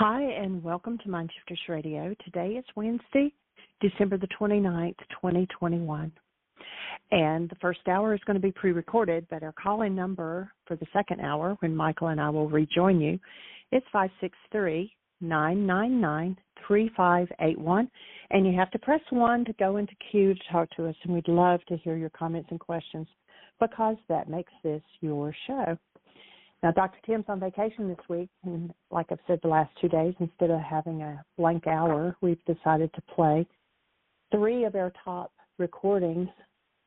Hi, and welcome to Mindshifters Radio. Today is Wednesday, December the 29th, 2021. And the first hour is going to be pre-recorded, but our call-in number for the second hour, when Michael and I will rejoin you, is 563-999-3581. And you have to press 1 to go into queue to talk to us, and we'd love to hear your comments and questions because that makes this your show. Now, Dr. Tim's on vacation this week, and like I've said the last 2 days, instead of having a blank hour, we've decided to play 3 of our top recordings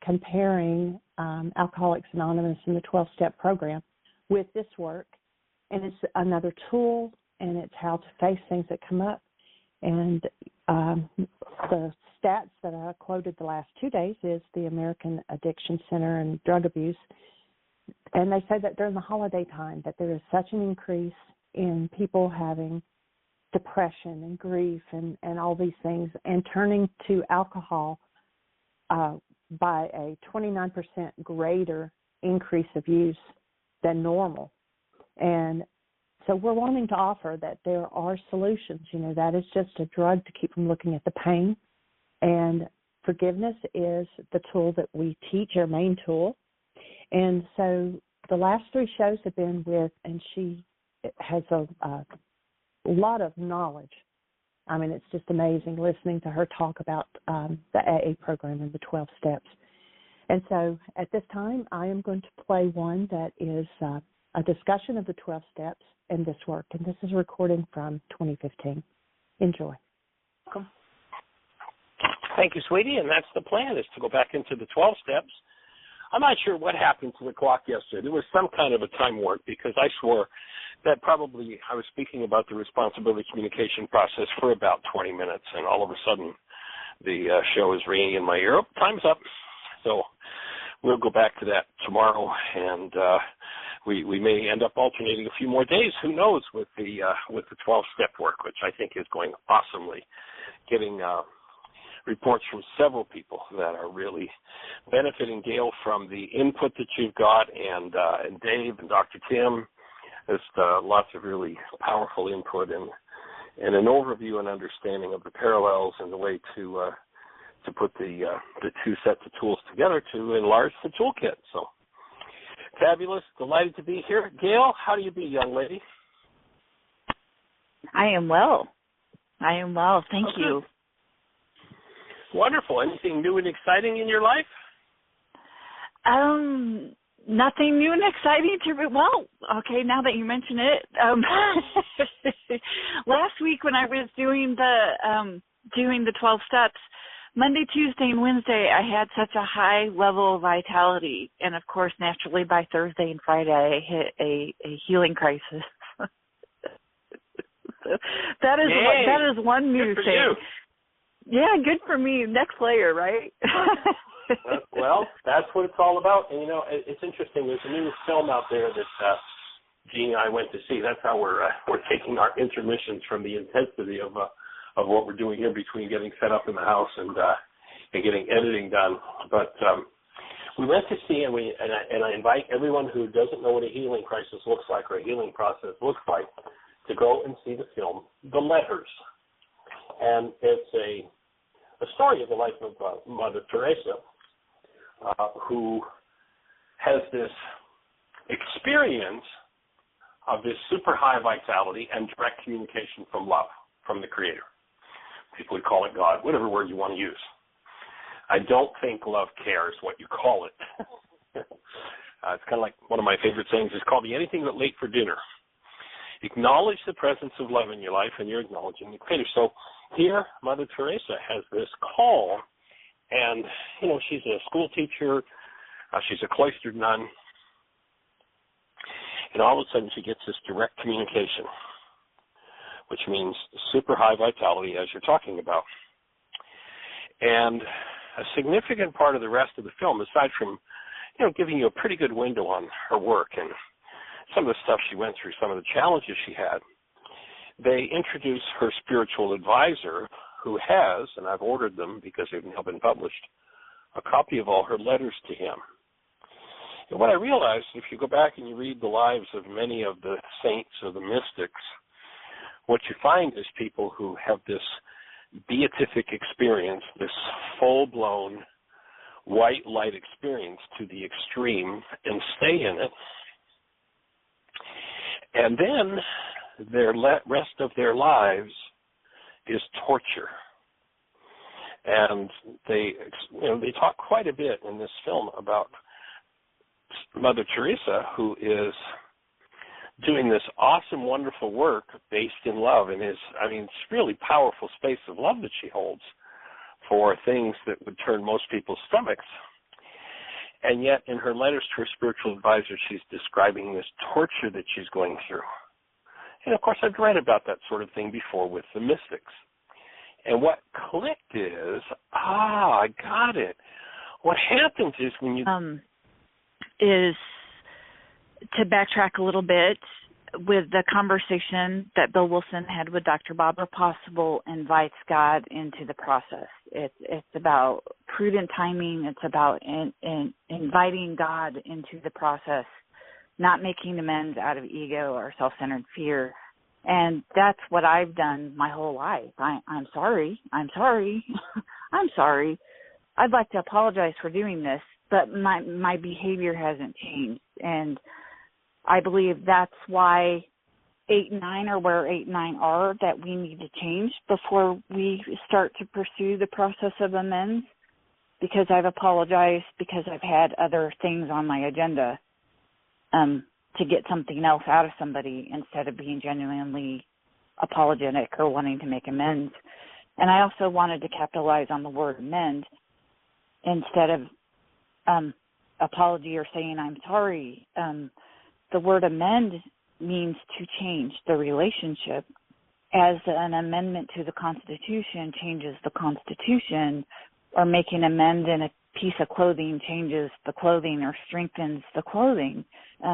comparing Alcoholics Anonymous and the 12-step program with this work. And it's another tool, and it's how to face things that come up. And the stats that I quoted the last 2 days is the American Addiction Center and Drug Abuse. And they say that during the holiday time that there is such an increase in people having depression and grief and all these things and turning to alcohol by a 29% greater increase of use than normal. And so we're wanting to offer that there are solutions. You know, that is just a drug to keep from looking at the pain. And forgiveness is the tool that we teach, our main tool. And so the last 3 shows have been with, and she has a lot of knowledge. I mean, it's just amazing listening to her talk about the AA program and the 12 steps. And so at this time, I am going to play one that is a discussion of the 12 steps and this work. And this is a recording from 2015. Enjoy. Welcome. Thank you, sweetie. And that's the plan, is to go back into the 12 steps. I'm not sure what happened to the clock yesterday. There was some kind of a time warp because I swore that probably I was speaking about the responsibility communication process for about 20 minutes, and all of a sudden the show is ringing in my ear. Oh, time's up. So we'll go back to that tomorrow, and we may end up alternating a few more days. Who knows with the 12-step work, which I think is going awesomely, getting reports from several people that are really benefiting, Gail, from the input that you've got, and Dave and Dr. Tim. Just lots of really powerful input and an overview and understanding of the parallels and the way to put the 2 sets of tools together to enlarge the toolkit. So fabulous, delighted to be here. Gail, how do you be, young lady? I am well. Thank you. Wonderful. Anything new and exciting in your life? Nothing new and exciting okay, now that you mention it. Last week when I was doing the 12 steps, Monday, Tuesday, and Wednesday, I had such a high level of vitality. And, of course, naturally by Thursday and Friday, I hit a healing crisis. That is one new thing. You. Yeah, good for me. Next layer, right? Well, that's what it's all about. And, you know, it's interesting. There's a new film out there that Jean and I went to see. That's how we're taking our intermissions from the intensity of what we're doing here between getting set up in the house and getting editing done. But we went to see, and I invite everyone who doesn't know what a healing crisis looks like or a healing process looks like to go and see the film, The Letters. And it's a story of the life of Mother Teresa, who has this experience of this super high vitality and direct communication from love, from the Creator. People would call it God, whatever word you want to use. I don't think love cares what you call it. It's kind of like one of my favorite sayings is, call me anything but late for dinner. Acknowledge the presence of love in your life, and you're acknowledging the Creator. So here, Mother Teresa has this call, and, you know, she's a school teacher, she's a cloistered nun, and all of a sudden she gets this direct communication, which means super high vitality, as you're talking about. And a significant part of the rest of the film, aside from, you know, giving you a pretty good window on her work and some of the stuff she went through, some of the challenges she had, they introduce her spiritual advisor, who has, and I've ordered them because they've now been published, a copy of all her letters to him. And what I realized, if you go back and you read the lives of many of the saints or the mystics, what you find is people who have this beatific experience, this full-blown white light experience to the extreme, and stay in it. And then their rest of their lives is torture. And they talk quite a bit in this film about Mother Teresa, who is doing this awesome, wonderful work based in love, and it's really powerful space of love that she holds for things that would turn most people's stomachs. And yet, in her letters to her spiritual advisor, she's describing this torture that she's going through. And of course, I've read about that sort of thing before with the mystics. And what clicked is, I got it. What happens is when you... is to backtrack a little bit with the conversation that Bill Wilson had with Dr. Barbara Possible invites God into the process. It's about prudent timing. It's about inviting God into the process, not making amends out of ego or self-centered fear. And that's what I've done my whole life. I'm sorry. I'm sorry. I'm sorry. I'd like to apologize for doing this, but my behavior hasn't changed. And I believe that's why 8 and 9 are where 8 and 9 are, that we need to change before we start to pursue the process of amends, because I've apologized because I've had other things on my agenda to get something else out of somebody instead of being genuinely apologetic or wanting to make amends. And I also wanted to capitalize on the word amend instead of apology or saying I'm sorry. The word amend means to change the relationship. As an amendment to the Constitution changes the Constitution, or making an amend in a piece of clothing changes the clothing or strengthens the clothing.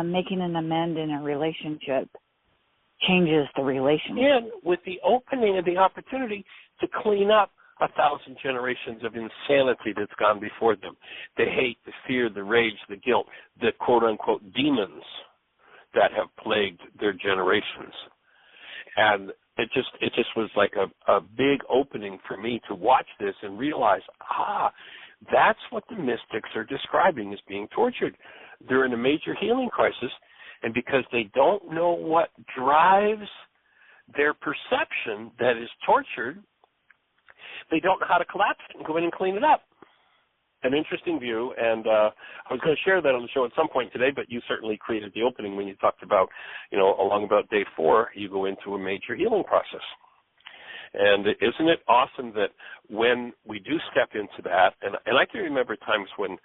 Making an amend in a relationship changes the relationship. And with the opening of the opportunity to clean up 1,000 generations of insanity that's gone before them. The hate, the fear, the rage, the guilt, the quote-unquote demons that have plagued their generations. And it just was like a big opening for me to watch this and realize, that's what the mystics are describing as being tortured. They're in a major healing crisis, and because they don't know what drives their perception that is tortured, they don't know how to collapse it and go in and clean it up. An interesting view, and I was going to share that on the show at some point today, but you certainly created the opening when you talked about, along about day 4, you go into a major healing process. And isn't it awesome that when we do step into that, and I can remember times when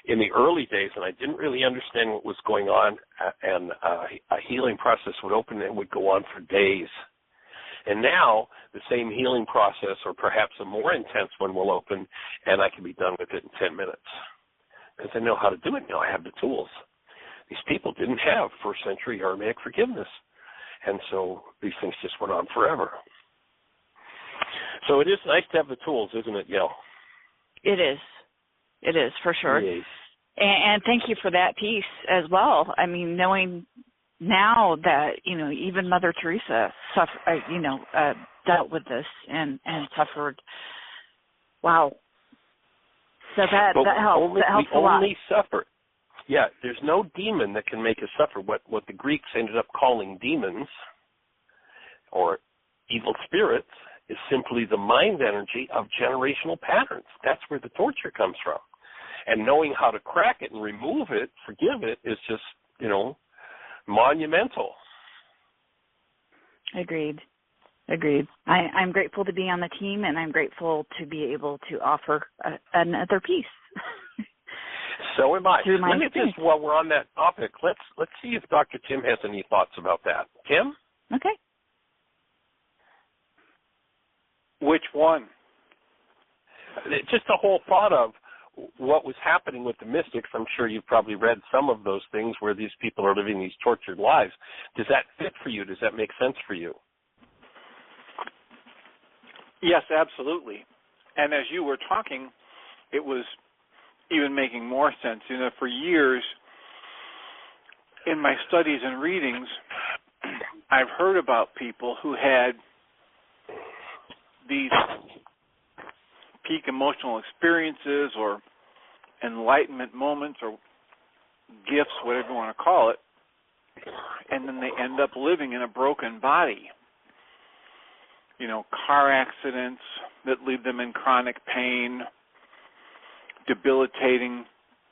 in the early days, and I didn't really understand what was going on, and a healing process would open and would go on for days. And now the same healing process, or perhaps a more intense one, will open, and I can be done with it in 10 minutes. Because I know how to do it now. I have the tools. These people didn't have first century Aramaic forgiveness. And so these things just went on forever. So it is nice to have the tools, isn't it, Yael? It is. It is, for sure. Yes. And thank you for that piece as well. I mean, knowing now that, even Mother Teresa dealt with this and suffered. Wow. So that helps. That helps a lot. We only suffer. Yeah, there's no demon that can make us suffer. What the Greeks ended up calling demons or evil spirits is simply the mind energy of generational patterns. That's where the torture comes from. And knowing how to crack it and remove it, forgive it, is just, monumental. Agreed. I'm grateful to be on the team, and I'm grateful to be able to offer another piece. So am I. Let me just, while we're on that topic, let's see if Dr. Tim has any thoughts about that. Tim? Okay. Which one? Just the whole thought of what was happening with the mystics. I'm sure you've probably read some of those things where these people are living these tortured lives. Does that fit for you? Does that make sense for you? Yes, absolutely. And as you were talking, it was even making more sense. For years in my studies and readings, I've heard about people who had these peak emotional experiences or enlightenment moments or gifts, whatever you want to call it, and then they end up living in a broken body. You know, car accidents that leave them in chronic pain, debilitating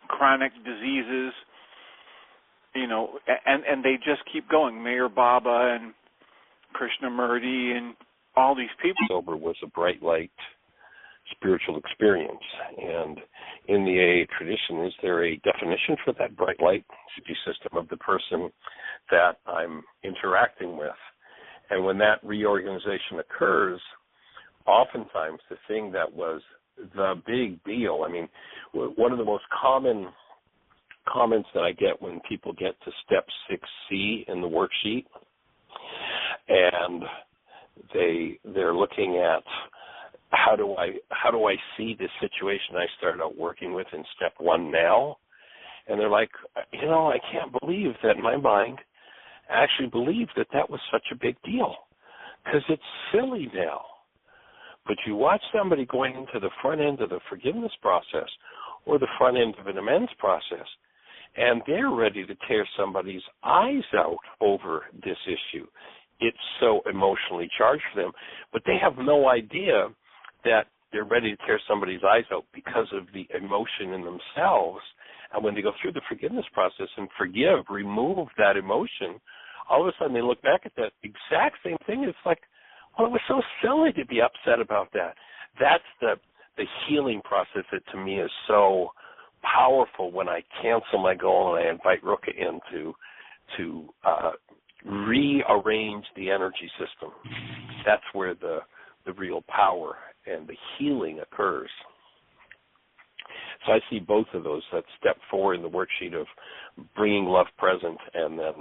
chronic diseases, you know, and they just keep going. Mayor Baba and Krishnamurti and all these people. Sober was a bright light spiritual experience. And in the AA tradition, is there a definition for that bright light energy system of the person that I'm interacting with? And when that reorganization occurs, oftentimes the thing that was the big deal, I mean, one of the most common comments that I get when people get to step 6C in the worksheet, and they're looking at how do I see this situation I started out working with in step 1 now, and they're like, you know, I can't believe that my mind actually believed that was such a big deal, because it's silly now. But you watch somebody going into the front end of the forgiveness process or the front end of an amends process, and they're ready to tear somebody's eyes out over this issue. It's so emotionally charged for them, but they have no idea that they're ready to tear somebody's eyes out because of the emotion in themselves. And when they go through the forgiveness process and remove that emotion, all of a sudden they look back at that exact same thing. It's like, well, it was so silly to be upset about that. That's the healing process that to me is so powerful when I cancel my goal and I invite Ruka in to rearrange the energy system. That's where the real power and the healing occurs. So I see both of those. That's step 4 in the worksheet of bringing love present, and then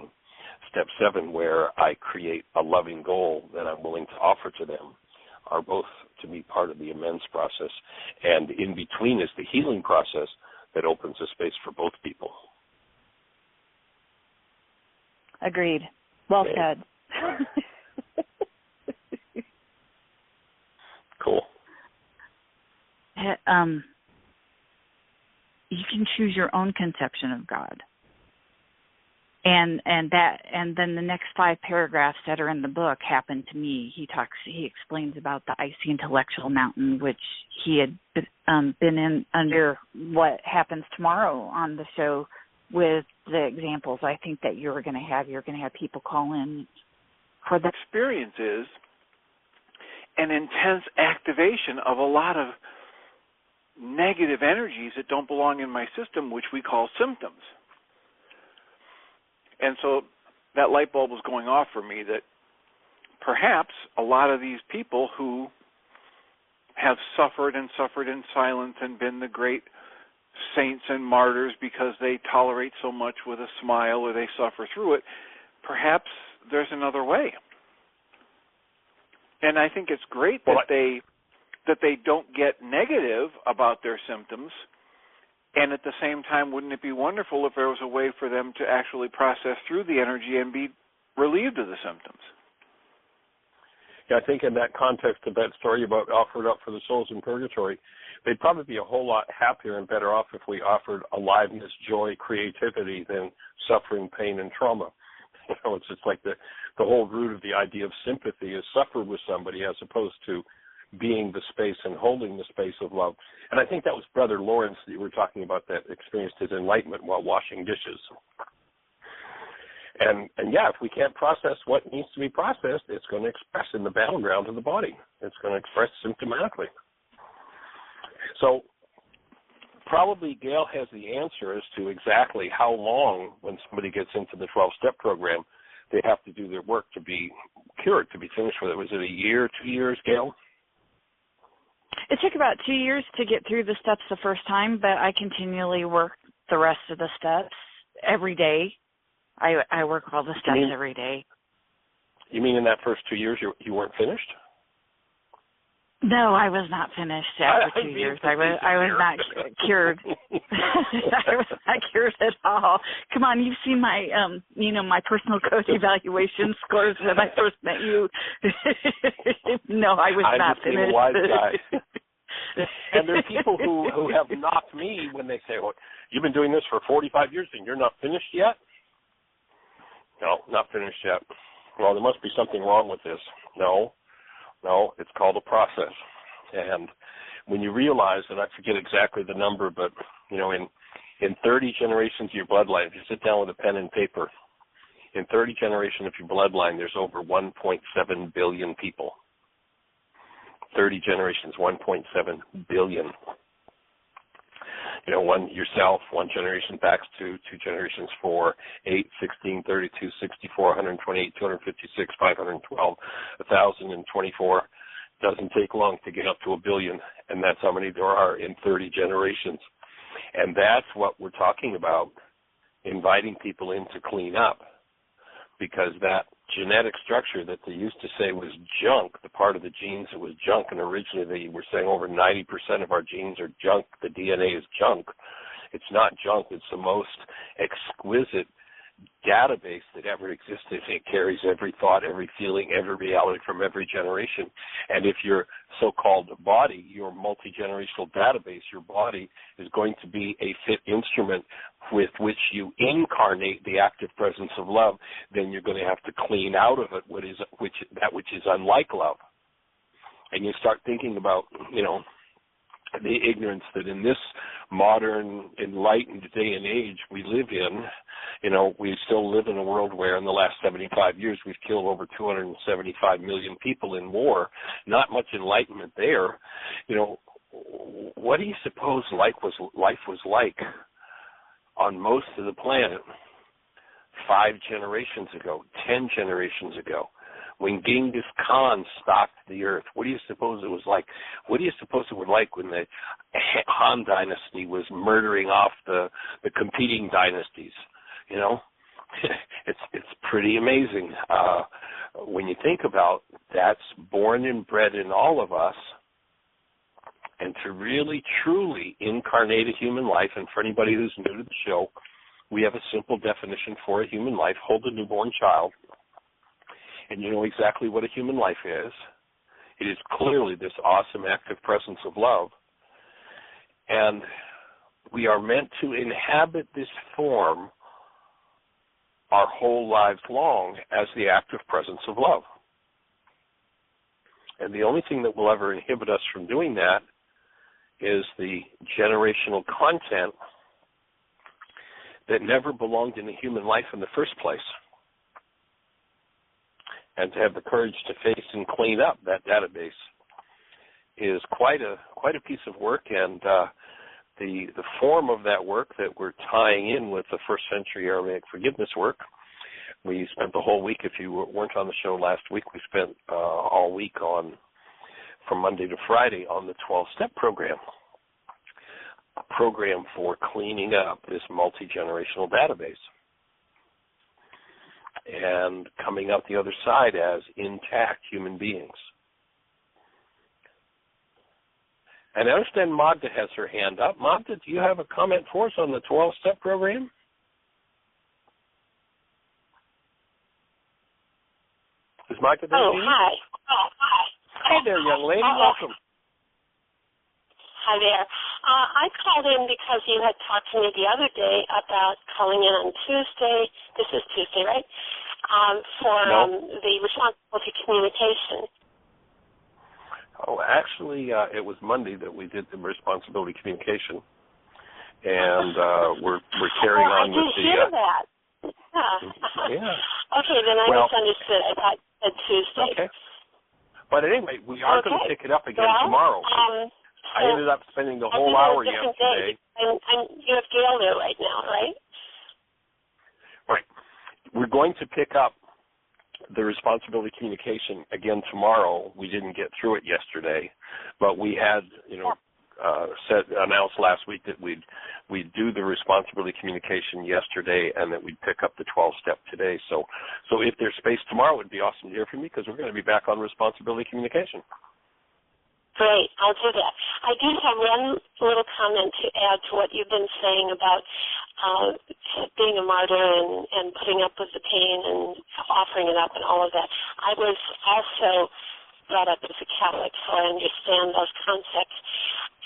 step 7 where I create a loving goal that I'm willing to offer to them, are both to be part of the amends process. And in between is the healing process that opens a space for both people. Agreed. Well said. Cool. You can choose your own conception of God. And then the next 5 paragraphs that are in the book happened to me. He explains about the icy intellectual mountain, which he had been in under what happens tomorrow on the show with the examples I think that you're going to have. You're going to have people call in for the experience is an intense activation of a lot of negative energies that don't belong in my system, which we call symptoms. And so that light bulb was going off for me that perhaps a lot of these people who have suffered in silence and been the great saints and martyrs because they tolerate so much with a smile or they suffer through it, perhaps there's another way. And I think it's great that they don't get negative about their symptoms. And at the same time, wouldn't it be wonderful if there was a way for them to actually process through the energy and be relieved of the symptoms? Yeah, I think in that context of that story about offered up for the souls in purgatory, they'd probably be a whole lot happier and better off if we offered aliveness, joy, creativity than suffering, pain, and trauma. You know, it's just like the whole root of the idea of sympathy is suffer with somebody as opposed to being the space and holding the space of love. And I think that was Brother Lawrence that you were talking about that experienced his enlightenment while washing dishes. And yeah, if we can't process what needs to be processed, it's going to express in the battleground of the body. It's going to express symptomatically. So probably Gail has the answer as to exactly how long, when somebody gets into the 12-step program, they have to do their work to be cured, to be finished with it. Was it a year, 2 years, Gail? It took about 2 years to get through the steps the first time, but I continually work the rest of the steps every day. I work all the steps every day. You mean in that first 2 years you weren't finished? No, I was not finished after 2 years. I was not cured. I was not cured at all. Come on, you've seen my my personal coach evaluation scores when I first met you. No, I was not finished. I'm a wise guy. And there are people who have knocked me when they say, "Well, you've been doing this for 45 years and you're not finished yet?" No, not finished yet. Well, there must be something wrong with this. No, it's called a process. And when you realize, and I forget exactly the number, but, in 30 generations of your bloodline, if you sit down with a pen and paper, in 30 generations of your bloodline, there's over 1.7 billion people. 30 generations, 1.7 billion. One yourself, one generation back to 2 generations, 4, 8, 16, 32, 64, 128, 256, 512, 1,024. Doesn't take long to get up to a billion, and that's how many there are in 30 generations. And that's what we're talking about, inviting people in to clean up, because that genetic structure that they used to say was junk, the part of the genes that was junk, and originally they were saying over 90% of our genes are junk, the DNA is junk. It's not junk. It's the most exquisite database that ever existed. It carries every thought, every feeling, every reality from every generation. And if your so-called body, your multi-generational database, your body is going to be a fit instrument with which you incarnate the active presence of love, then you're going to have to clean out of it that which is unlike love. And you start thinking about, the ignorance that in this modern, enlightened day and age we live in, we still live in a world where in the last 75 years we've killed over 275 million people in war. Not much enlightenment there. What do you suppose life was like on most of the planet 5 generations ago, 10 generations ago? When Genghis Khan stocked the earth, what do you suppose it was like? What do you suppose it was like when the Han dynasty was murdering off the competing dynasties? It's pretty amazing. When you think about that's born and bred in all of us, and to really, truly incarnate a human life, and for anybody who's new to the show, we have a simple definition for a human life. Hold a newborn child, and you know exactly what a human life is. It is clearly this awesome active presence of love. And we are meant to inhabit this form our whole lives long as the active presence of love. And the only thing that will ever inhibit us from doing that is the generational content that never belonged in a human life in the first place. And to have the courage to face and clean up that database is quite a piece of work. And the form of that work that we're tying in with the first century Aramaic forgiveness work, we spent the whole week. If you weren't on the show last week, we spent all week from Monday to Friday on the 12-step program, a program for cleaning up this multi-generational database and coming out the other side as intact human beings. And I understand Magda has her hand up. Magda, do you have a comment for us on the 12-step program? Is Magda there? Hi. Hey there, young lady. Welcome. Hi there. I called in because you had talked to me the other day about calling in on Tuesday. This is Tuesday, right? The responsibility communication. Oh, actually, it was Monday that we did the responsibility communication, and we're carrying on with the. I did hear that. Yeah. Okay, then I misunderstood. I thought you said Tuesday. Okay. But anyway, we are going to pick it up again tomorrow. I ended up spending the whole hour yesterday. And you have Gail there right now, right? Right. We're going to pick up the responsibility communication again tomorrow. We didn't get through it yesterday, but we had, announced last week that we'd do the responsibility communication yesterday and that we'd pick up the 12-step today. So if there's space tomorrow, it would be awesome to hear from you because we're going to be back on responsibility communication. Great, I'll do that. I do have one little comment to add to what you've been saying about being a martyr and putting up with the pain and offering it up and all of that. I was also brought up as a Catholic, so I understand those concepts.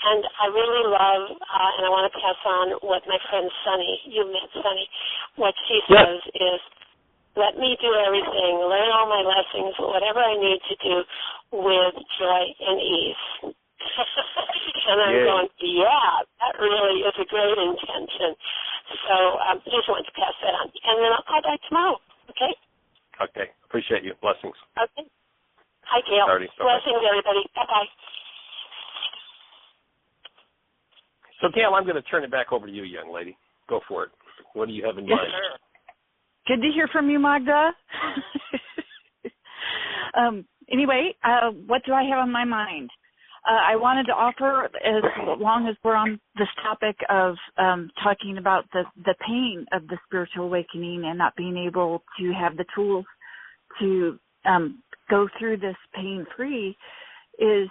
And I really love, and I want to pass on what my friend Sunny, you met Sunny, what she says is, let me do everything, learn all my lessons, whatever I need to do with joy and ease. And I'm going, yeah, that really is a great intention. So I just wanted to pass that on. And then I'll call back tomorrow, okay? Okay. Appreciate you. Blessings. Okay. Hi, Gail. Blessings, everybody. Bye-bye. So, Gail, I'm going to turn it back over to you, young lady. Go for it. What do you have in mind? Sir. Good to hear from you, Magda. Anyway, what do I have on my mind? I wanted to offer, as long as we're on this topic of talking about the pain of the spiritual awakening and not being able to have the tools to go through this pain-free, is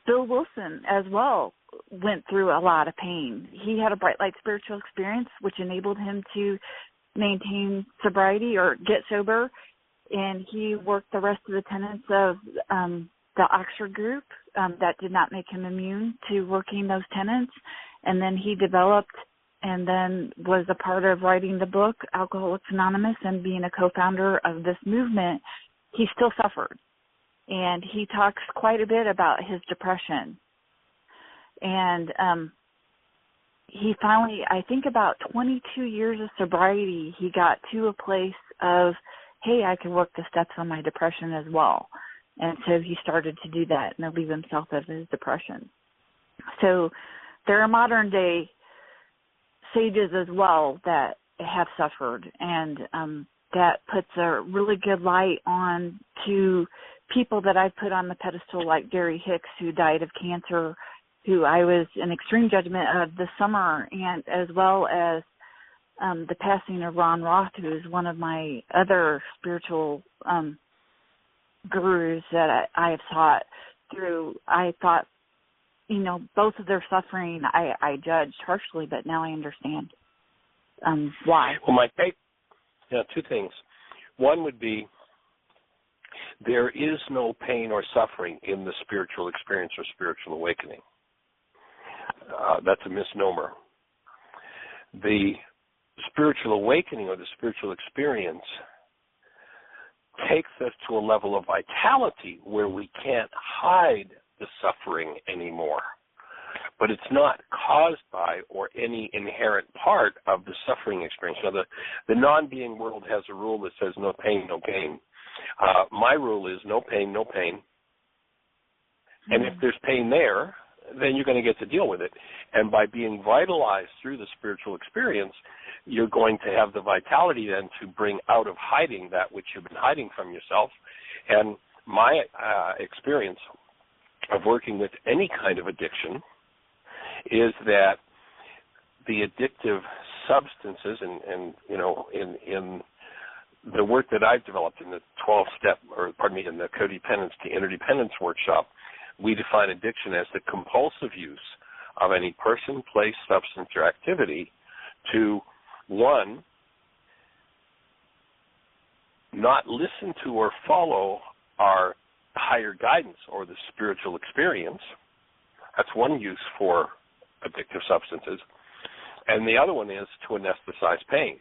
Bill Wilson as well went through a lot of pain. He had a bright light spiritual experience, which enabled him to maintain sobriety or get sober, and he worked the rest of the tenets of the Oxford group that did not make him immune to working those tenets, and then he developed and then was a part of writing the book Alcoholics Anonymous and being a co-founder of this movement. He still suffered, and he talks quite a bit about his depression. And he finally, I think about 22 years of sobriety, he got to a place of, hey, I can work the steps on my depression as well. And so he started to do that and relieve himself of his depression. So there are modern day sages as well that have suffered, and that puts a really good light on to people that I've put on the pedestal, like Gary Hicks, who died of cancer, who I was in extreme judgment of this summer, and as well as the passing of Ron Roth, who is one of my other spiritual gurus that I have sought through. I thought, both of their suffering I judged harshly, but now I understand why. Well, my take, two things. One would be, there is no pain or suffering in the spiritual experience or spiritual awakening. That's a misnomer. The spiritual awakening or the spiritual experience takes us to a level of vitality where we can't hide the suffering anymore. But it's not caused by or any inherent part of the suffering experience. Now, the non-being world has a rule that says no pain, no gain. My rule is no pain, no pain. And if there's pain there, then you're going to get to deal with it. And by being vitalized through the spiritual experience, you're going to have the vitality then to bring out of hiding that which you've been hiding from yourself. And my experience of working with any kind of addiction is that the addictive substances and in the work that I've developed in the 12-step, in the codependence to interdependence workshop, we define addiction as the compulsive use of any person, place, substance, or activity to, one, not listen to or follow our higher guidance or the spiritual experience. That's one use for addictive substances. And the other one is to anesthetize pain.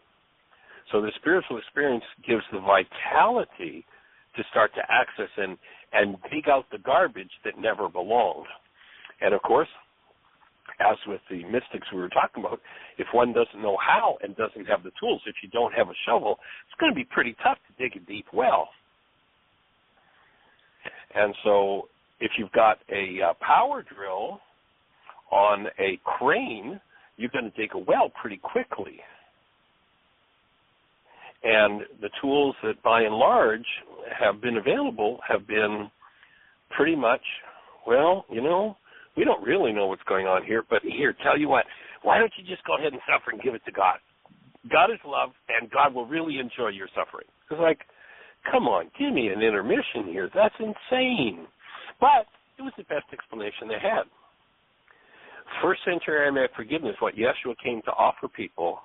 So the spiritual experience gives the vitality to start to access and dig out the garbage that never belonged. And, of course, as with the mystics we were talking about, if one doesn't know how and doesn't have the tools, if you don't have a shovel, it's going to be pretty tough to dig a deep well. And so if you've got a power drill on a crane, you're going to dig a well pretty quickly. And the tools that, by and large, have been available have been pretty much, we don't really know what's going on here, but here, tell you what, why don't you just go ahead and suffer and give it to God? God is love, and God will really enjoy your suffering. It's like, come on, give me an intermission here. That's insane. But it was the best explanation they had. First century Aramaic forgiveness, what Yeshua came to offer people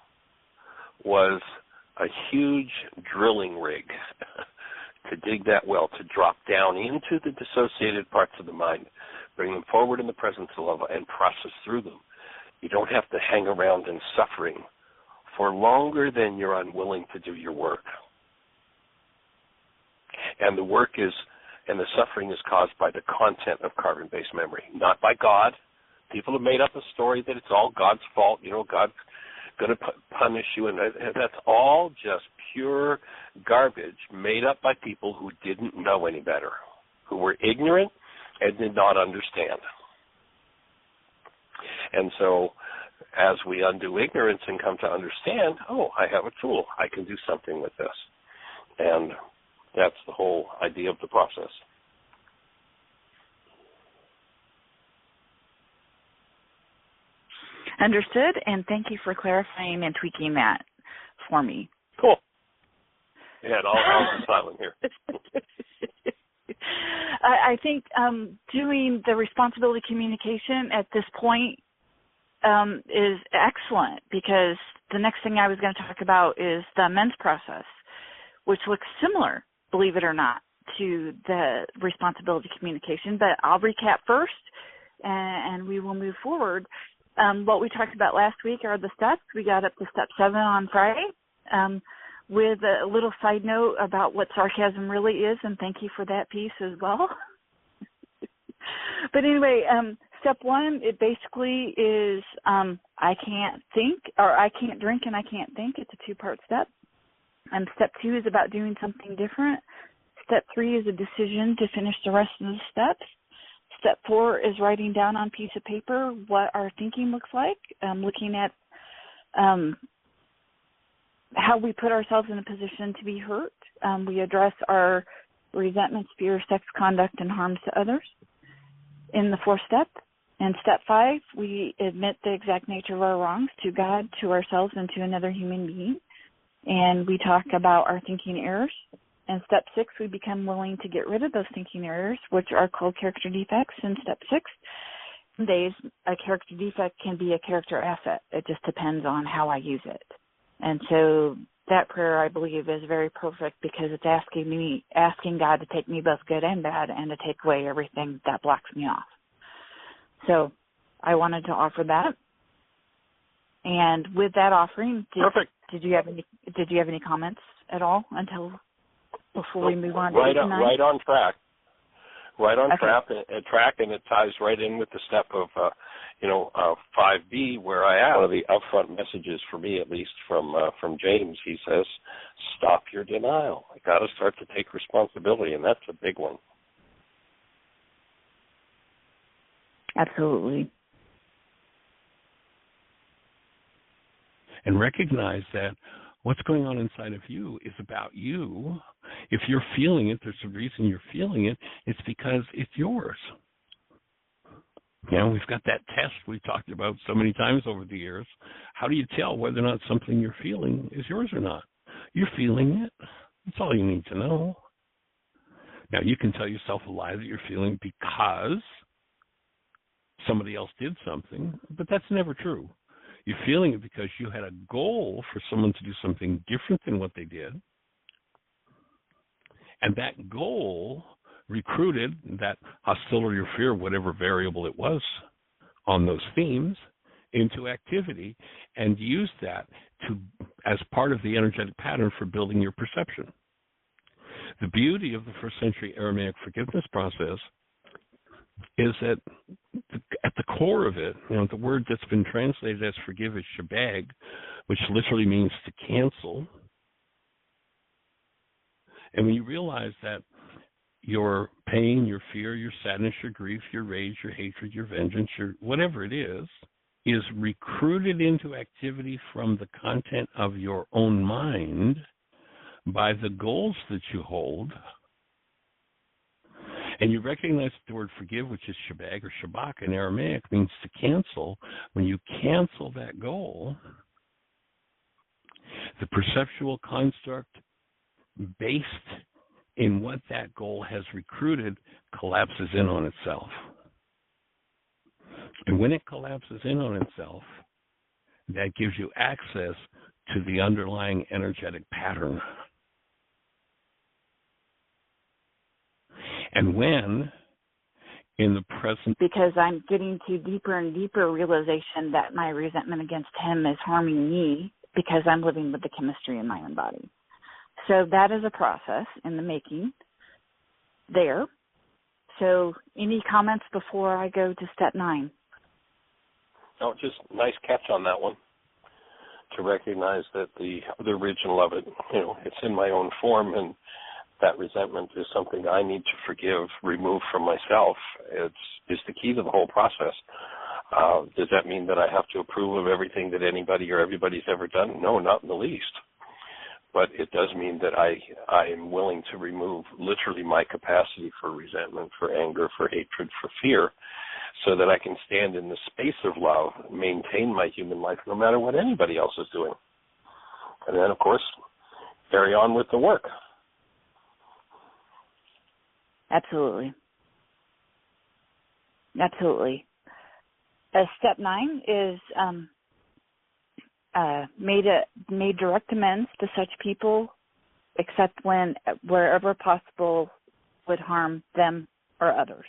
was a huge drilling rig to dig that well, to drop down into the dissociated parts of the mind, bring them forward in the presence of love, and process through them. You don't have to hang around in suffering for longer than you're unwilling to do your work. And the work is, and the suffering is caused by the content of carbon-based memory, not by God. People have made up a story that it's all God's fault, God's going to punish you, and that's all just pure garbage made up by people who didn't know any better, who were ignorant and did not understand. And so as we undo ignorance and come to understand, I have a tool. I can do something with this. And that's the whole idea of the process. Understood, and thank you for clarifying and tweaking that for me. Cool. Yeah, I'll be silent here. I think doing the responsibility communication at this point is excellent, because the next thing I was going to talk about is the amends process, which looks similar, believe it or not, to the responsibility communication. But I'll recap first, and we will move forward. What we talked about last week are the steps. We got up to step 7 on Friday with a little side note about what sarcasm really is, and thank you for that piece as well. But anyway, step 1, it basically is I can't think, or I can't drink and I can't think. It's a 2-part step. Step 2 is about doing something different. Step 3 is a decision to finish the rest of the steps. Step 4 is writing down on a piece of paper what our thinking looks like, looking at how we put ourselves in a position to be hurt. We address our resentments, fear, sex, conduct, and harms to others in the 4th step. In step 5, we admit the exact nature of our wrongs to God, to ourselves, and to another human being. And we talk about our thinking errors. In step 6, we become willing to get rid of those thinking errors, which are called character defects. In step 6, some days a character defect can be a character asset. It just depends on how I use it. And so that prayer, I believe, is very perfect, because it's asking God to take me both good and bad, and to take away everything that blocks me off. So I wanted to offer that. And with that offering, did you have any comments at all before we move on to right on track. Right on track, and it ties right in with the step of 5B, where I am. One of the upfront messages for me, at least from James, he says, stop your denial. I got to start to take responsibility, and that's a big one. Absolutely. And recognize that what's going on inside of you is about you. If you're feeling it, there's a reason you're feeling it. It's because it's yours. We've got that test we've talked about so many times over the years. How do you tell whether or not something you're feeling is yours or not? You're feeling it. That's all you need to know. Now, you can tell yourself a lie that you're feeling because somebody else did something, but that's never true. You're feeling it because you had a goal for someone to do something different than what they did. And that goal recruited that hostility or fear, whatever variable it was on those themes, into activity, and used that as part of the energetic pattern for building your perception. The beauty of the 1st century Aramaic forgiveness process is that at the core of it, the word that's been translated as forgive is shabag, which literally means to cancel. And when you realize that your pain, your fear, your sadness, your grief, your rage, your hatred, your vengeance, your whatever it is recruited into activity from the content of your own mind by the goals that you hold, and you recognize the word forgive, which is shabag or shabak in Aramaic, means to cancel. When you cancel that goal, the perceptual construct based in what that goal has recruited collapses in on itself. And when it collapses in on itself, that gives you access to the underlying energetic pattern. And when, in the present... Because I'm getting to deeper and deeper realization that my resentment against him is harming me because I'm living with the chemistry in my own body. So that is a process in the making there. So any comments before I go to step 9? No, just nice catch on that one. To recognize that the original of it, it's in my own form, and that resentment is something I need to forgive, remove from myself. It's the key to the whole process. Does that mean that I have to approve of everything that anybody or everybody's ever done? No, not in the least. But it does mean that I am willing to remove literally my capacity for resentment, for anger, for hatred, for fear, so that I can stand in the space of love, maintain my human life no matter what anybody else is doing. And then, of course, carry on with the work. Absolutely. Absolutely. Step 9 is made direct amends to such people, except when wherever possible would harm them or others.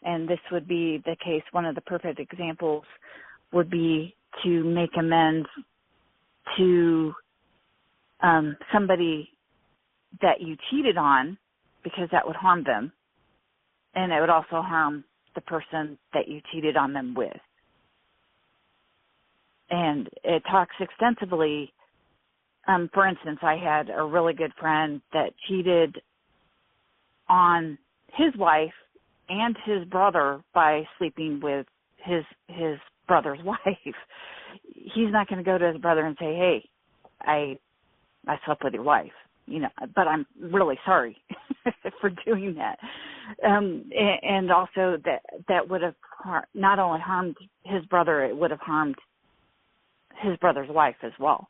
And this would be the case. One of the perfect examples would be to make amends to somebody that you cheated on, because that would harm them, and it would also harm the person that you cheated on them with. And it talks extensively. For instance, I had a really good friend that cheated on his wife and his brother by sleeping with his brother's wife. He's not going to go to his brother and say, "Hey, I slept with your wife," but I'm really sorry for doing that. And also that would have not only harmed his brother, it would have harmed his brother's wife as well.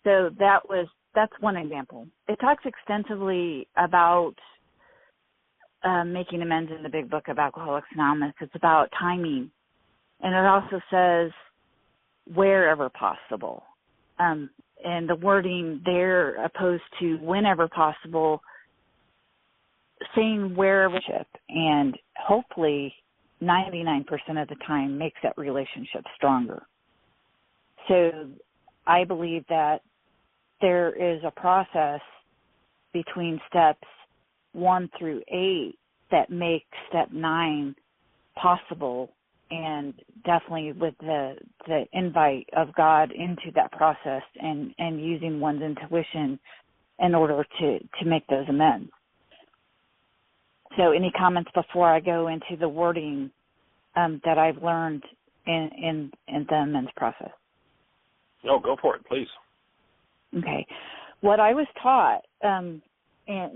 So that's one example. It talks extensively about making amends in the big book of Alcoholics Anonymous. It's about timing. And it also says wherever possible. And the wording there, opposed to whenever possible, saying wherever, and hopefully 99% of the time makes that relationship stronger. So I believe that there is a process between steps 1 through 8 that make step 9 possible, and definitely with the invite of God into that process and using one's intuition in order to make those amends. So any comments before I go into the wording that I've learned in the amends process? No, go for it, please. Okay. What I was taught, and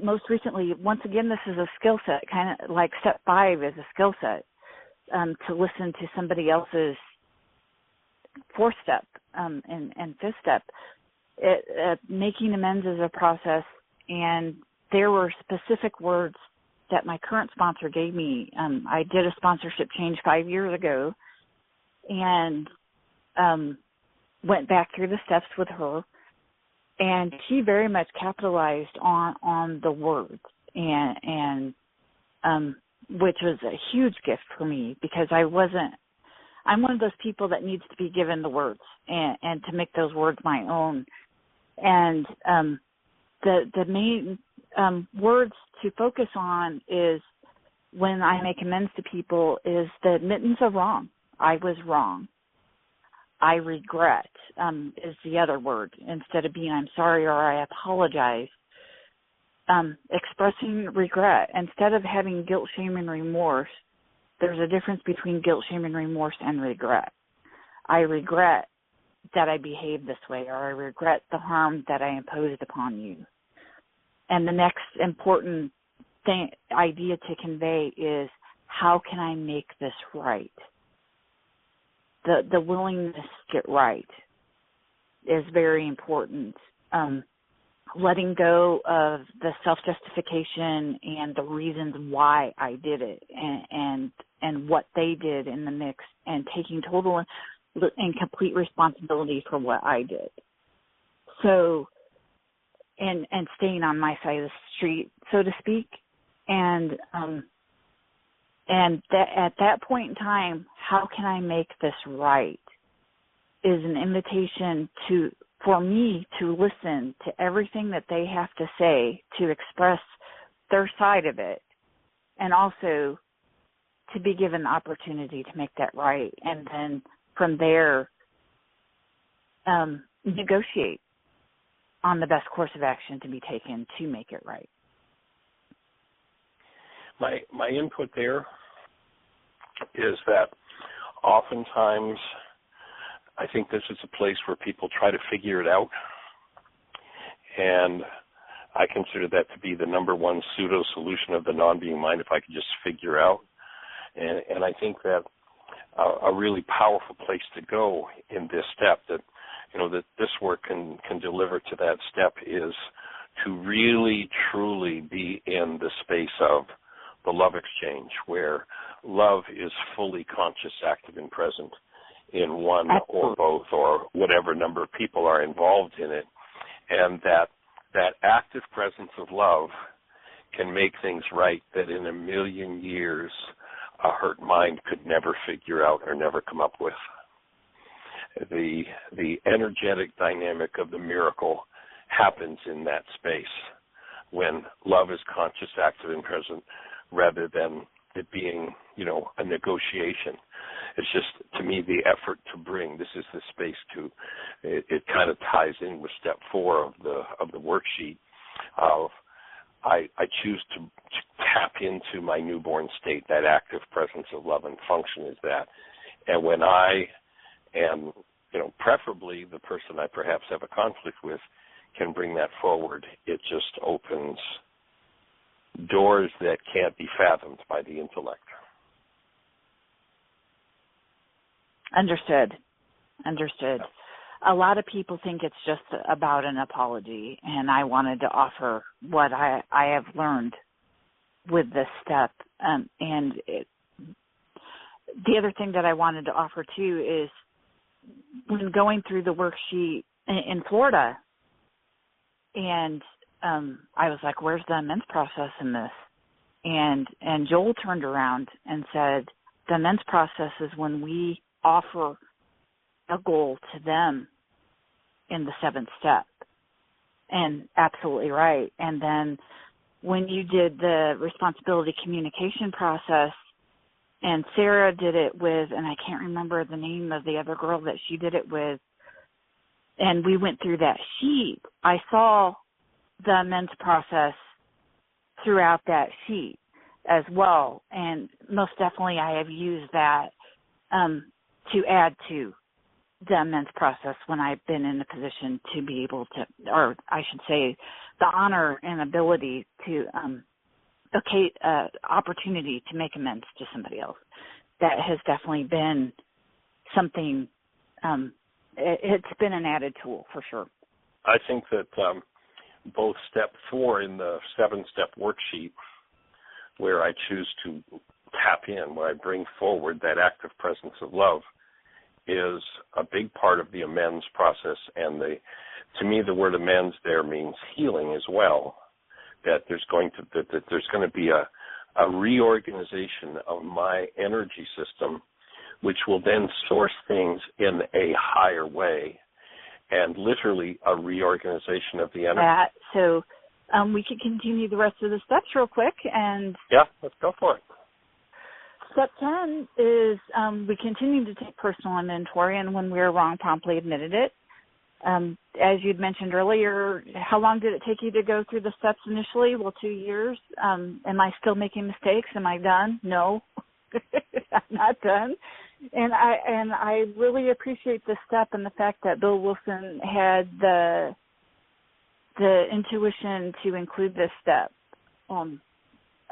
most recently, once again, this is a skill set, kind of like step 5 is a skill set, to listen to somebody else's 4th step and 5th step. Making amends is a process, and there were specific words that my current sponsor gave me. I did a sponsorship change 5 years ago, and went back through the steps with her, and she very much capitalized on the words, and which was a huge gift for me, because I'm one of those people that needs to be given the words and to make those words my own. And the main words to focus on is, when I make amends to people, is the admittance of wrong. I was wrong. I regret is the other word, instead of being I'm sorry or I apologize. Expressing regret. Instead of having guilt, shame, and remorse, there's a difference between guilt, shame, and remorse and regret. I regret that I behaved this way, or I regret the harm that I imposed upon you. And the next important idea to convey is, how can I make this right? The willingness to get right is very important. letting go of the self-justification and the reasons why I did it, and what they did in the mix, and taking total and complete responsibility for what I did. So, and staying on my side of the street, so to speak, and that at that point in time, how can I make this right? Is an invitation for me to listen to everything that they have to say, to express their side of it, and also to be given the opportunity to make that right, and then from there negotiate on the best course of action to be taken to make it right. My input there is that oftentimes I think this is a place where people try to figure it out, and I consider that to be the number one pseudo-solution of the non-being mind, if I could just figure out. And I think that a really powerful place to go in this step, that this work can deliver to that step, is to really, truly be in the space of the love exchange, where love is fully conscious, active, and present in one or both or whatever number of people are involved in it, and that active presence of love can make things right that in a million years a hurt mind could never figure out or never come up with. The energetic dynamic of the miracle happens in that space when love is conscious, active, and present, rather than it being, a negotiation. It's just, to me, the effort to bring. This is the space to. It kind of ties in with step 4 of the worksheet. I choose to tap into my newborn state, that active presence of love and function is that. And when I am, preferably the person I perhaps have a conflict with, can bring that forward, it just opens doors that can't be fathomed by the intellect. Understood. Yeah. A lot of people think it's just about an apology, and I wanted to offer what I have learned with this step. The other thing that I wanted to offer, too, is when going through the worksheet in Florida, and I was like, where's the immense process in this? And Joel turned around and said, the immense process is when we offer a goal to them in the 7th step. And absolutely right. And then when you did the responsibility communication process, and Sarah did it with, and I can't remember the name of the other girl that she did it with, and we went through that sheet, I saw the immense process throughout that sheet as well. And most definitely I have used that to add to the immense process when I've been in a position to be able to, or I should say, the honor and ability to opportunity to make amends to somebody else. That has definitely been something, it's been an added tool for sure. I think that both step 4 in the 7-step worksheet, where I choose to tap in, where I bring forward that active presence of love, is a big part of the amends process. And to me, the word amends there means healing as well. That there's going to be a reorganization of my energy system, which will then source things in a higher way, and literally a reorganization of the energy. So we could continue the rest of the steps real quick. And yeah, let's go for it. Step 10 is we continue to take personal inventory, and when we were wrong, promptly admitted it. As you'd mentioned earlier, how long did it take you to go through the steps initially? Well, 2 years. Am I still making mistakes? Am I done? No, I'm not done. And I really appreciate this step and the fact that Bill Wilson had the intuition to include this step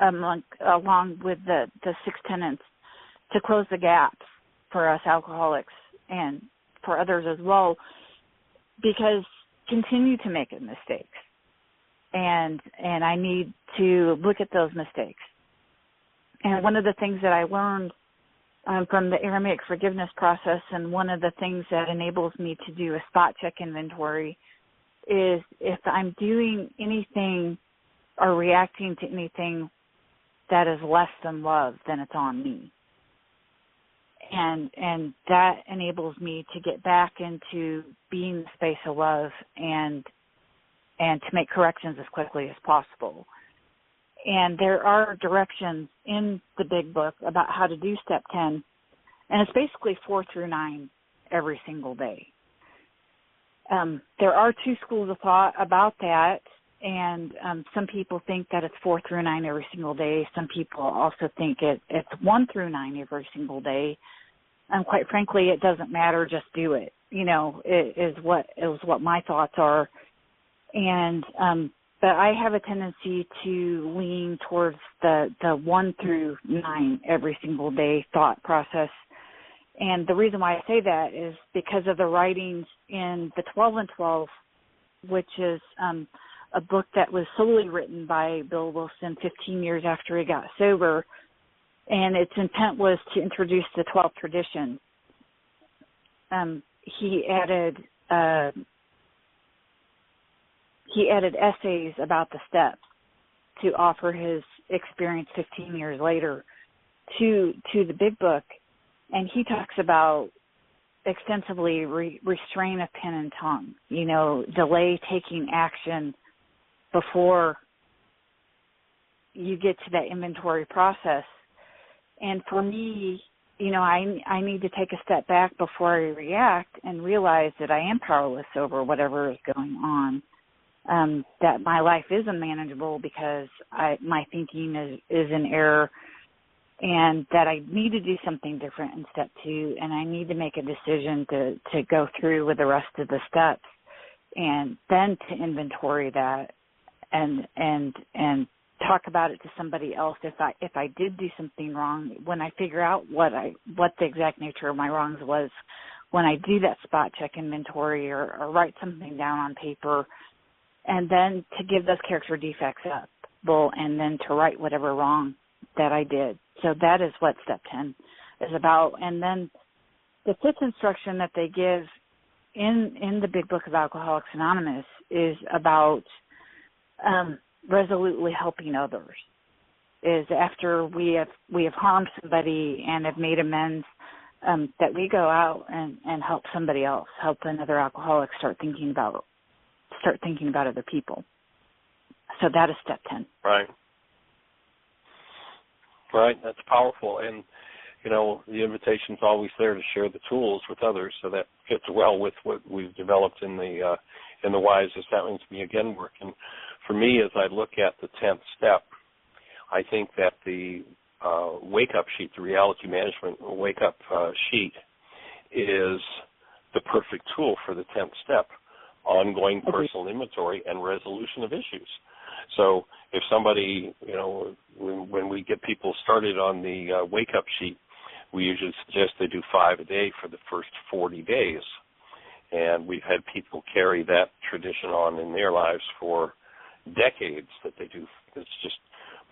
along with the 6 tenets to close the gaps for us alcoholics and for others as well, because continue to make mistakes. and I need to look at those mistakes. And one of the things that I learned from the Aramaic forgiveness process, and one of the things that enables me to do a spot check inventory, is if I'm doing anything or reacting to anything that is less than love, then it's on me. And that enables me to get back into being the space of love and to make corrections as quickly as possible. And there are directions in the big book about how to do step 10, and it's basically 4 through 9 every single day. There are two schools of thought about that, and some people think that it's 4 through 9 every single day. Some people also think it's 1 through 9 every single day. Quite frankly, it doesn't matter. Just do it. It is what my thoughts are. And but I have a tendency to lean towards the 1 through 9 every single day thought process. And the reason why I say that is because of the writings in the 12 and 12, which is a book that was solely written by Bill Wilson 15 years after he got sober. And its intent was to introduce the 12 traditions. He added essays about the steps to offer his experience 15 years later to the big book, and he talks about extensively restrain of pen and tongue. Delay taking action before you get to that inventory process. And for me, I need to take a step back before I react and realize that I am powerless over whatever is going on. That my life is unmanageable because my thinking is in error, and that I need to do something different in step 2, and I need to make a decision to go through with the rest of the steps, and then to inventory that and talk about it to somebody else if I did do something wrong. When I figure out what the exact nature of my wrongs was, when I do that spot check inventory or write something down on paper, and then to give those character defects up, and then to right whatever wrong that I did. So that is what step 10 is about. And then the 5th instruction that they give in the big book of Alcoholics Anonymous is about resolutely helping others. Is after we have harmed somebody and have made amends, that we go out and help somebody else, help another alcoholic start thinking about other people. So that is step 10. Right, that's powerful. And, the invitation's always there to share the tools with others, so that fits well with what we've developed in the Wise is Happening to Me Again work. And for me, as I look at the 10th step, I think that the wake-up sheet, the reality management wake-up sheet, is the perfect tool for the 10th step, ongoing personal inventory and resolution of issues. So if somebody, when we get people started on the wake-up sheet, we usually suggest they do 5 a day for the first 40 days. And we've had people carry that tradition on in their lives for decades, that they do. It's just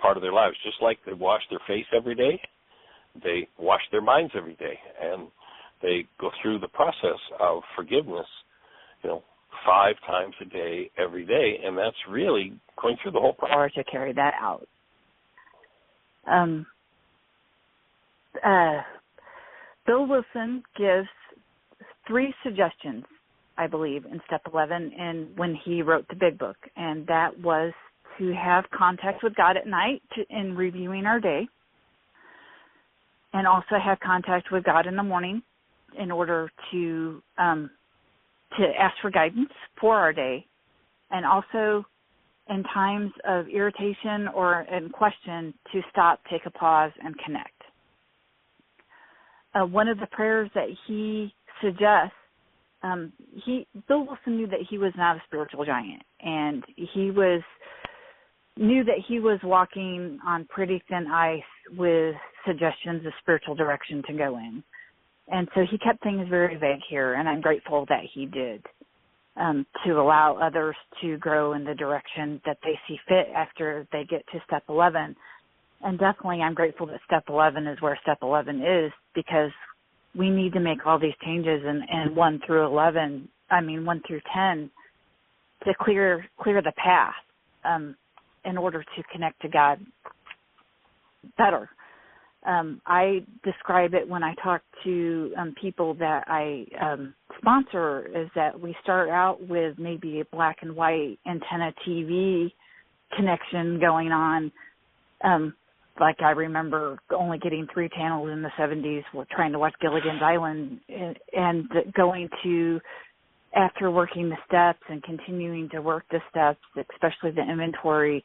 part of their lives. Just like they wash their face every day, they wash their minds every day. And they go through the process of forgiveness, 5 times a day, every day, and that's really going through the whole process. Or to carry that out. Bill Wilson gives 3 suggestions, I believe, in step 11, and when he wrote the big book, and that was to have contact with God at night in reviewing our day, and also have contact with God in the morning in order to ask for guidance for our day, and also in times of irritation or in question to stop, take a pause, and connect. One of the prayers that he suggests, Bill Wilson knew that he was not a spiritual giant, and he knew that he was walking on pretty thin ice with suggestions of spiritual direction to go in. And so he kept things very vague here, and I'm grateful that he did. to allow others to grow in the direction that they see fit after they get to step 11. And definitely I'm grateful that step 11 is where step 11 is, because we need to make all these changes and 1 through 10 to clear the path in order to connect to God better. I describe it when I talk to people that I sponsor is that we start out with maybe a black and white antenna TV connection going on. Like I remember only getting 3 channels in the 70s, trying to watch Gilligan's Island, and going to, after working the steps and continuing to work the steps, especially the inventory,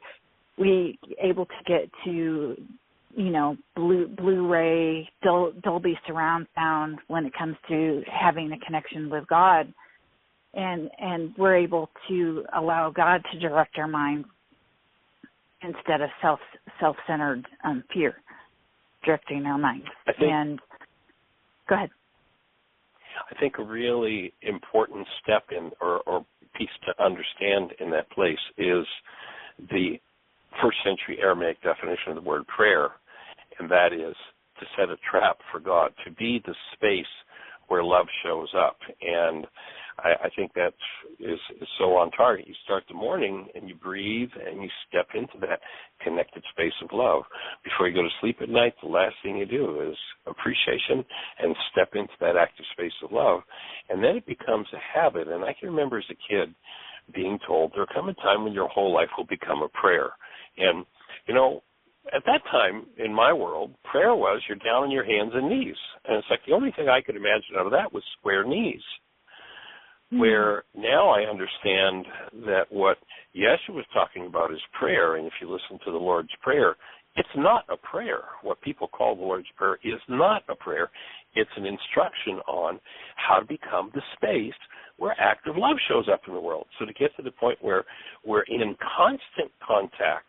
we able to get to, Blu-ray, Dolby surround sound when it comes to having a connection with God. And we're able to allow God to direct our minds instead of self-centered fear directing our minds. Go ahead. I think a really important step or piece to understand in that place is the first century Aramaic definition of the word prayer, and that is to set a trap for God, to be the space where love shows up. And I think that is so on target. You start the morning and you breathe and you step into that connected space of love. Before you go to sleep at night, the last thing you do is appreciation and step into that active space of love. And then it becomes a habit. And I can remember as a kid being told there'll come a time when your whole life will become a prayer. And, at that time in my world, prayer was you're down on your hands and knees. And it's like the only thing I could imagine out of that was square knees. Where now I understand that what Yeshua was talking about is prayer, and if you listen to the Lord's Prayer, it's not a prayer. What people call the Lord's Prayer is not a prayer. It's an instruction on how to become the space where active love shows up in the world. So to get to the point where we're in constant contact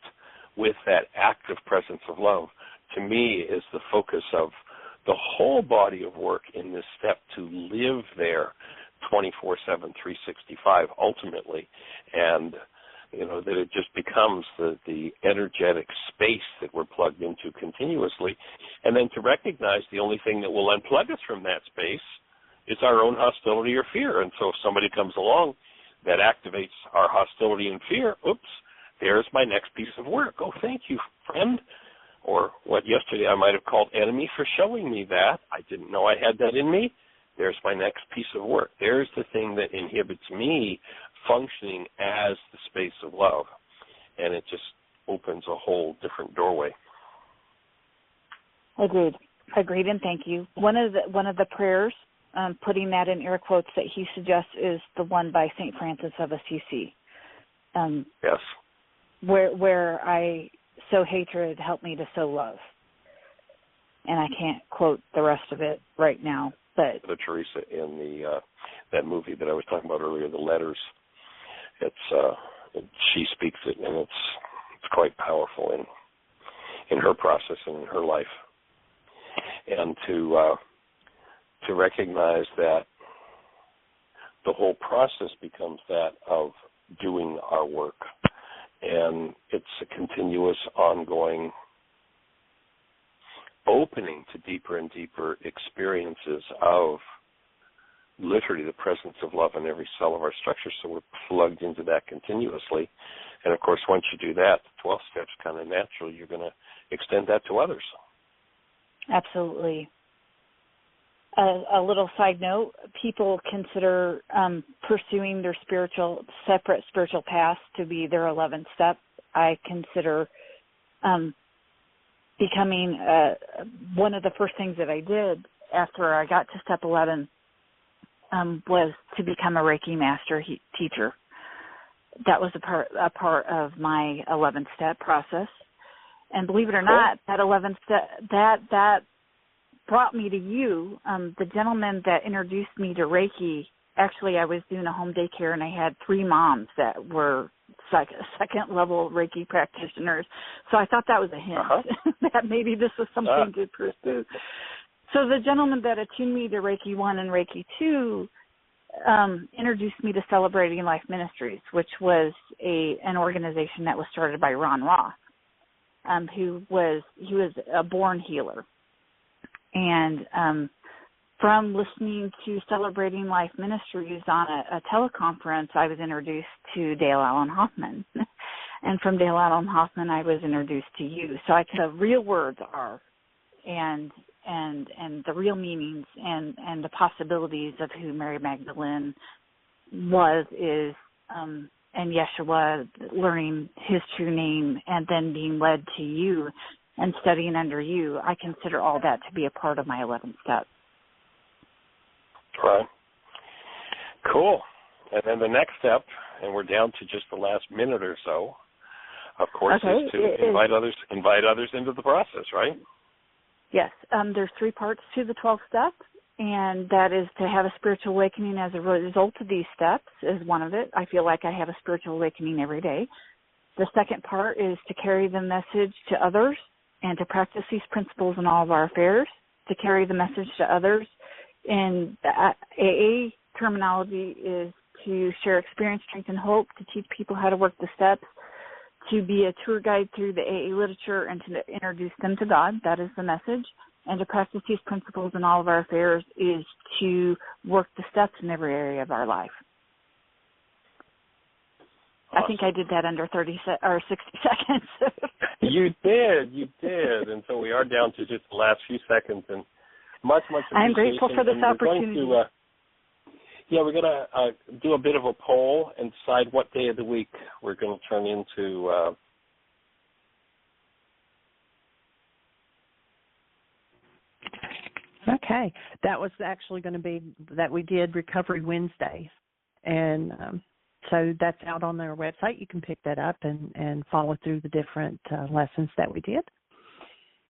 with that active presence of love, to me, is the focus of the whole body of work in this step, to live there 24/7, 365 ultimately, and that it just becomes the energetic space that we're plugged into continuously, and then to recognize the only thing that will unplug us from that space is our own hostility or fear. And so if somebody comes along that activates our hostility and fear, oops, there's my next piece of work. Oh, thank you, friend. Or what yesterday I might have called enemy for showing me that. I didn't know I had that in me. There's my next piece of work. There's the thing that inhibits me functioning as the space of love. And it just opens a whole different doorway. Agreed, and thank you. One of the prayers, putting that in air quotes, that he suggests is the one by St. Francis of Assisi. Yes. Where I sow hatred, help me to sow love. And I can't quote the rest of it right now. But Mother Teresa in that movie that I was talking about earlier, The Letters, she speaks it, and it's quite powerful in her process and in her life. And to recognize that the whole process becomes that of doing our work, and it's a continuous, ongoing opening to deeper and deeper experiences of literally the presence of love in every cell of our structure, so we're plugged into that continuously. And, of course, once you do that, the 12 steps kind of natural. You're going to extend that to others. Absolutely. A little side note, people consider pursuing their separate spiritual paths to be their 11th step. I consider becoming one of the first things that I did after I got to step 11 was to become a Reiki master teacher. That was a part of my 11th step process. And believe it or not, that 11th step, that brought me to you. The gentleman that introduced me to Reiki, actually I was doing a home daycare, and I had 3 moms that were second-level Reiki practitioners. So I thought that was a hint that maybe this was something to pursue. So the gentleman that attuned me to Reiki 1 and Reiki 2 introduced me to Celebrating Life Ministries, which was an organization that was started by Ron Roth, he was a born healer. And from listening to Celebrating Life Ministries on a teleconference, I was introduced to Dale Allen Hoffman. And from Dale Allen Hoffman, I was introduced to you. So the real words are, and the real meanings and the possibilities of who Mary Magdalene is, and Yeshua, learning his true name, and then being led to you and studying under you, I consider all that to be a part of my 11 steps. Right. Cool. And then the next step, and we're down to just the last minute or so, of course, is to invite others into the process, right? Yes. There's 3 parts to the 12 steps, and that is to have a spiritual awakening as a result of these steps is one of it. I feel like I have a spiritual awakening every day. The second part is to carry the message to others and to practice these principles in all of our affairs, to carry the message to others. And the AA terminology is to share experience, strength, and hope, to teach people how to work the steps, to be a tour guide through the AA literature, and to introduce them to God. That is the message. And to practice these principles in all of our affairs is to work the steps in every area of our life. Awesome. I think I did that under 60 seconds. You did. And so we are down to just the last few seconds, and much appreciation. I'm grateful for this opportunity. We're going to do a bit of a poll and decide what day of the week we're going to turn into. Okay. That was actually going to be that we did Recovery Wednesdays. And so that's out on their website. You can pick that up and follow through the different lessons that we did.